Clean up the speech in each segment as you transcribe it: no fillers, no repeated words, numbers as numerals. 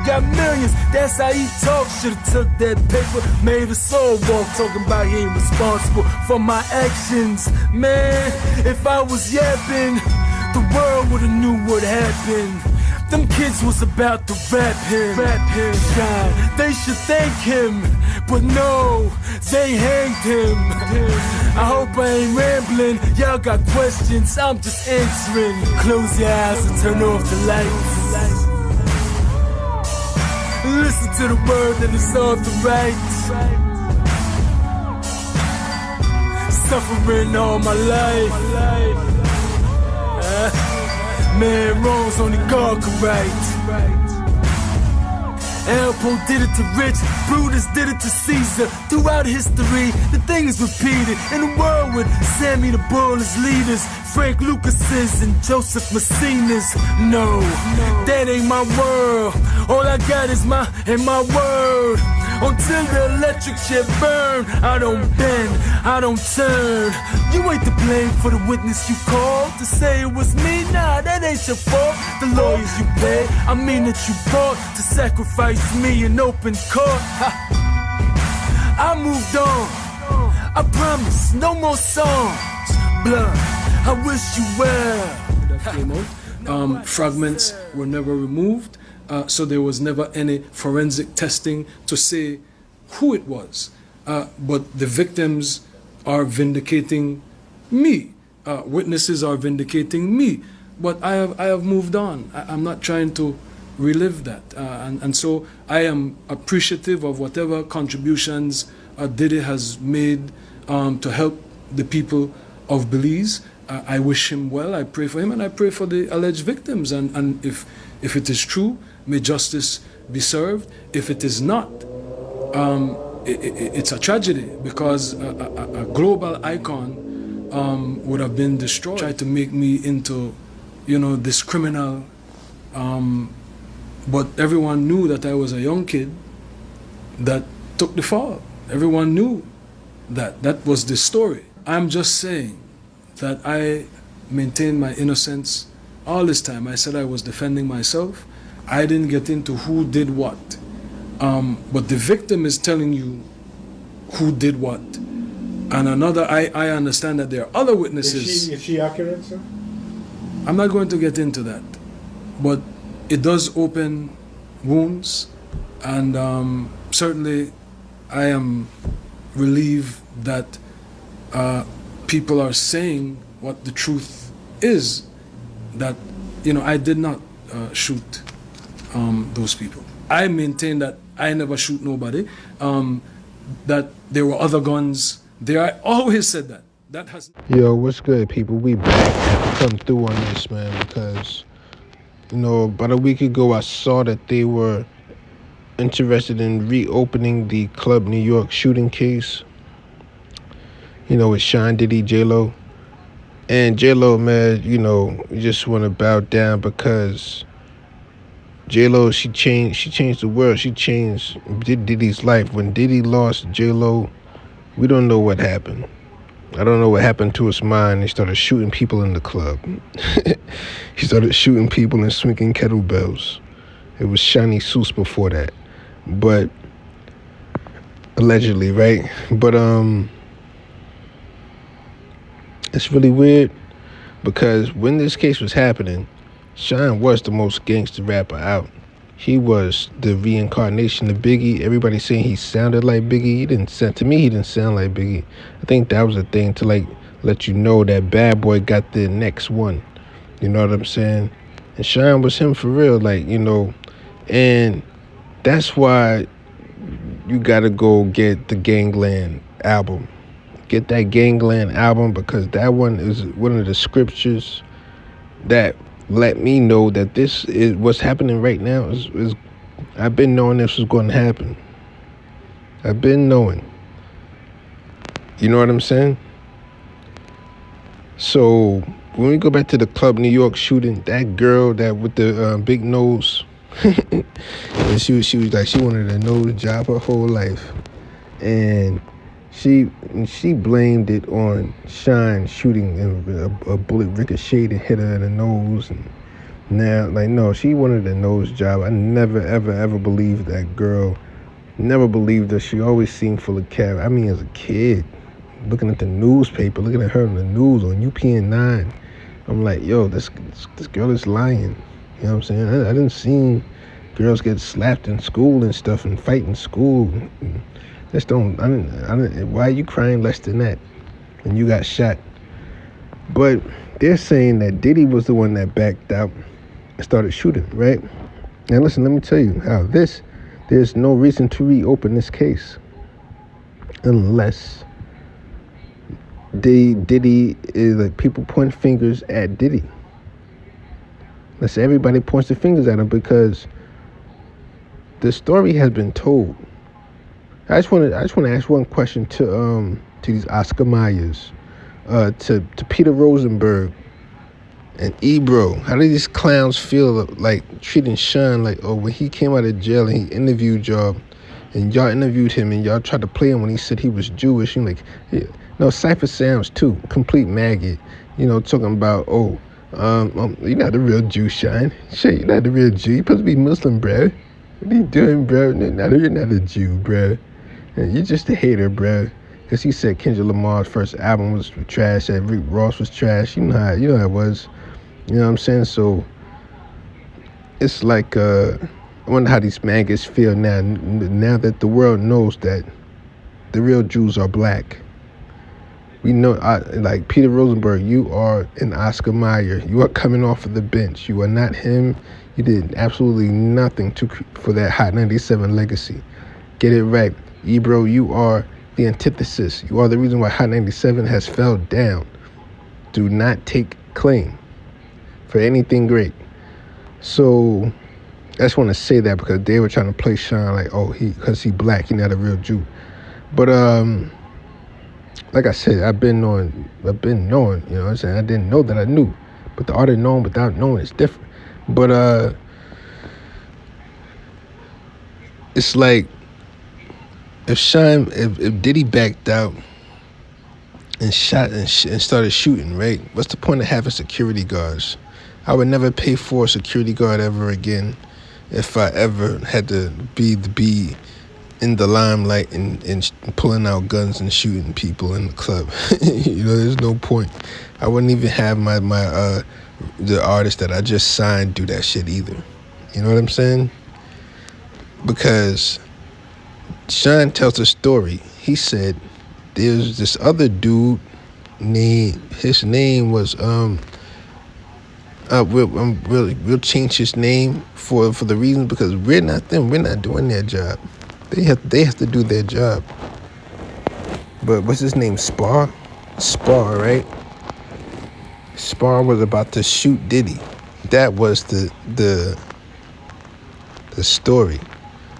got millions, that's how he talk. Should've took that paper, made us all walk. Talking about he ain't responsible for my actions. Man, if I was yapping, the world would've knew what happened. Them kids was about to rap him. Shyne, they should thank him, but no, they hanged him. I hope I ain't rambling, y'all got questions, I'm just answering. Close your eyes and turn off the lights. Listen to the word and it's all the right. Suffering all my life. Man, wrongs only God can right. Elpo did it to Rich, Brutus did it to Caesar. Throughout history, the thing is repeated. In the world with Sammy the Bull as leaders, Frank Lucas's and Joseph Messina's. No, that ain't my world. All I got is my word. Until the electric chair burn, I don't bend, I don't turn. You ain't to blame for the witness you called. To say it was me, nah, that ain't your fault. The lawyers you paid, I mean that you bought to sacrifice me in open court. I moved on, I promise, no more songs. Blood, I wish you well. That came out. Fragments were never removed. So there was never any forensic testing to say who it was. But the victims are vindicating me. Witnesses are vindicating me. But I have moved on. I'm not trying to relive that. And so I am appreciative of whatever contributions Diddy has made to help the people of Belize. I wish him well, I pray for him, and I pray for the alleged victims. And if it is true, may justice be served. If it is not, it's a tragedy because a global icon would have been destroyed. Tried to make me into, this criminal. But everyone knew that I was a young kid that took the fall. Everyone knew that. That was the story. I'm just saying that I maintained my innocence all this time. I said I was defending myself. I didn't get into who did what. But the victim is telling you who did what. And I understand that there are other witnesses. Is she accurate, sir? I'm not going to get into that. But it does open wounds. And certainly I am relieved that people are saying what the truth is. That, I did not shoot those people. I maintain that I never shoot nobody, that there were other guns there. I always said that. That has... Yo, what's good, people? We back. Come through on this, man, because, about a week ago I saw that they were interested in reopening the Club New York shooting case, with Shyne, Diddy, J-Lo. And J-Lo, man, we just want to bow down because J-Lo, she changed the world. She changed Diddy's life. When Diddy lost J-Lo, we don't know what happened. I don't know what happened to his mind. He started shooting people in the club. He started shooting people and swinging kettlebells. It was Shiny Seuss before that. But, allegedly, right? But, it's really weird because when this case was happening, Shyne was the most gangster rapper out. He was the reincarnation of Biggie. Everybody saying he sounded like Biggie. To me, he didn't sound like Biggie. I think that was a thing to let you know that Bad Boy got the next one. You know what I'm saying? And Shyne was him for real, and that's why you gotta go get the Gangland album. Get that Gangland album because that one is one of the scriptures that let me know that this is what's happening right now. Is I've been knowing this was going to happen. I've been knowing. You know what I'm saying? So when we go back to the Club New York shooting, that girl that with the big nose, and she was like she wanted a nose job her whole life, and she blamed it on Shyne shooting, and a bullet ricocheted and hit her in the nose, and Now, like, no, she wanted a nose job. I never, ever, ever believed that girl. Never believed her. She always seemed full of carrot. I mean, as a kid, looking at the newspaper, looking at her on the news on UPN 9, I'm like, yo, this girl is lying. You know what I'm saying? I didn't see girls get slapped in school and stuff and fight in school. Just don't. I didn't. Why are you crying less than that? And you got shot. But they're saying that Diddy was the one that backed out and started shooting, right? Now listen, let me tell you how there's no reason to reopen this case unless Diddy is like people point fingers at Diddy. Let's say everybody points their fingers at him because the story has been told. I just want to ask one question to these Oscar Mayers, to Peter Rosenberg and Ebro. How do these clowns feel like treating Shyne like, oh, when he came out of jail and he interviewed y'all, and y'all interviewed him and y'all tried to play him when he said he was Jewish? And like, yeah. No, Cypher Sam's too, complete maggot. You know, talking about, oh, you're not a real Jew, Shyne. Shit, you're not a real Jew. You're supposed to be Muslim, bro. What are you doing, bro? You're not a Jew, bro. You're just a hater, bro. Because he said Kendrick Lamar's first album was trash, that Rick Ross was trash. You know how it was. You know what I'm saying? So it's like, I wonder how these maggots feel now that the world knows that the real Jews are black. We know, like Peter Rosenberg, you are an Oscar Mayer. You are coming off of the bench. You are not him. You did absolutely nothing for that Hot 97 legacy. Get it right. Ebro, you are the antithesis. You are the reason why Hot 97 has fell down. Do not take claim for anything great. So I just want to say that because they were trying to play Shyne like, oh, because he black, he not a real Jew. But like I said, I've been knowing, you know what I'm saying? I didn't know that I knew. But the art of knowing without knowing is different. But it's like if Diddy backed out and shot and started shooting, right? What's the point of having security guards? I would never pay for a security guard ever again if I ever had to be in the limelight and pulling out guns and shooting people in the club. You know, there's no point. I wouldn't even have my the artist that I just signed do that shit either. You know what I'm saying? Because Shyne tells a story. He said there's this other dude his name was we'll change his name for the reason because we're not them. We're not doing their job. They have to do their job. But what's his name? Spar, right? Spar was about to shoot Diddy. That was the story.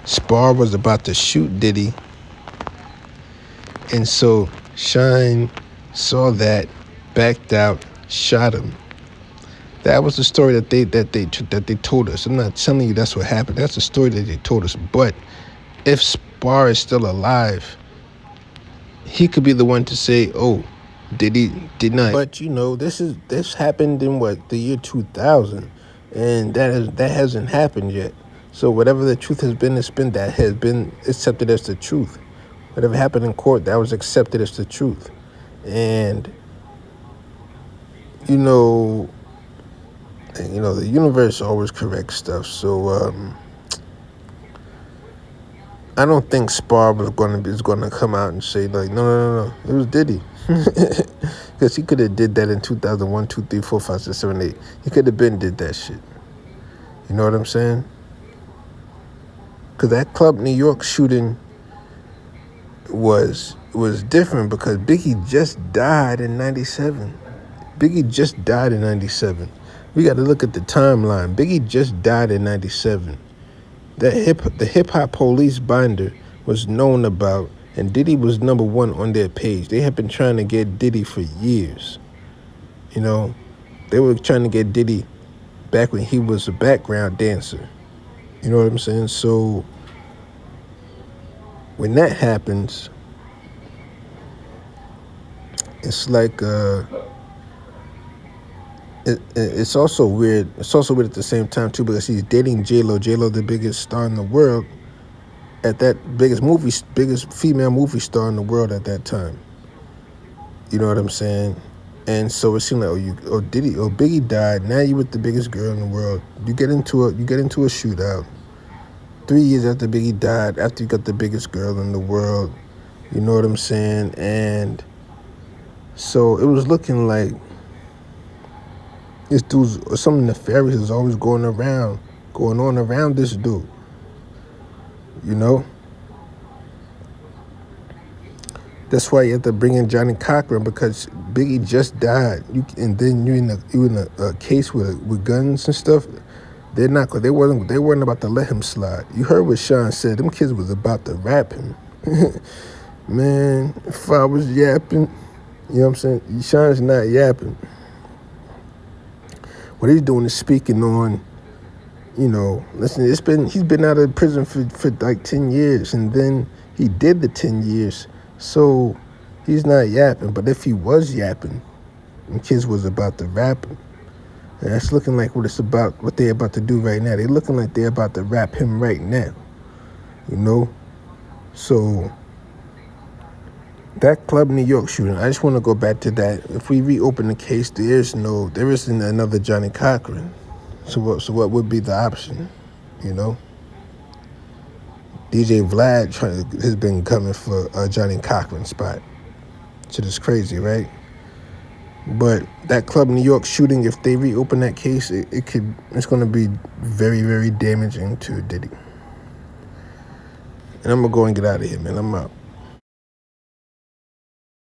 Spar was about to shoot Diddy, and so Shyne saw that, backed out, shot him. That was the story that they told us. I'm not telling you that's what happened. That's the story that they told us. But if Spar is still alive, he could be the one to say, "Oh, did not." But you know, this happened in the year 2000, and that hasn't happened yet. So whatever the truth has been that has been accepted as the truth. Whatever happened in court, that was accepted as the truth. And you know, the universe always corrects stuff. So I don't think Spar is going to come out and say like, no, it was Diddy, because he could have did that in 2001, 2, 3, 4, 5, 6, 7, 8. He could have been did that shit. You know what I'm saying? Because that Club New York shooting was different because Biggie just died in 97. Biggie just died in 97. We got to look at the timeline. Biggie just died in 97. The hip hop police binder was known about, and Diddy was number one on their page. They had been trying to get Diddy for years. You know, they were trying to get Diddy back when he was a background dancer. You know what I'm saying? So when that happens, it's like It's also weird. It's also weird at the same time too because he's dating J-Lo. J-Lo, the biggest star in the world at that biggest female movie star in the world at that time. You know what I'm saying? And so it seemed like, Biggie died. Now you with the biggest girl in the world. You get into a shootout. 3 years after Biggie died, after you got the biggest girl in the world. You know what I'm saying? And so it was looking like this dude's something nefarious is always going on around this dude. You know? That's why you have to bring in Johnny Cochran because Biggie just died. And then you in a case with guns and stuff. They weren't about to let him slide. You heard what Shyne said. Them kids was about to rap him. Man, if I was yapping, you know what I'm saying? Shyne's not yapping. What he's doing is speaking on, listen, he's been out of prison for like 10 years, and then he did the 10 years. So he's not yapping, but if he was yapping, and kids was about to rap him, and that's looking like what they're about to do right now. They're looking like they're about to rap him right now, So that Club New York shooting, I just want to go back to that. If we reopen the case, there isn't another Johnny Cochran. So what would be the option, DJ Vlad has been coming for a Johnny Cochran spot. Shit is crazy, right? But that Club New York shooting, if they reopen that case, it's going to be very, very damaging to Diddy. And I'm going to go and get out of here, man. I'm out.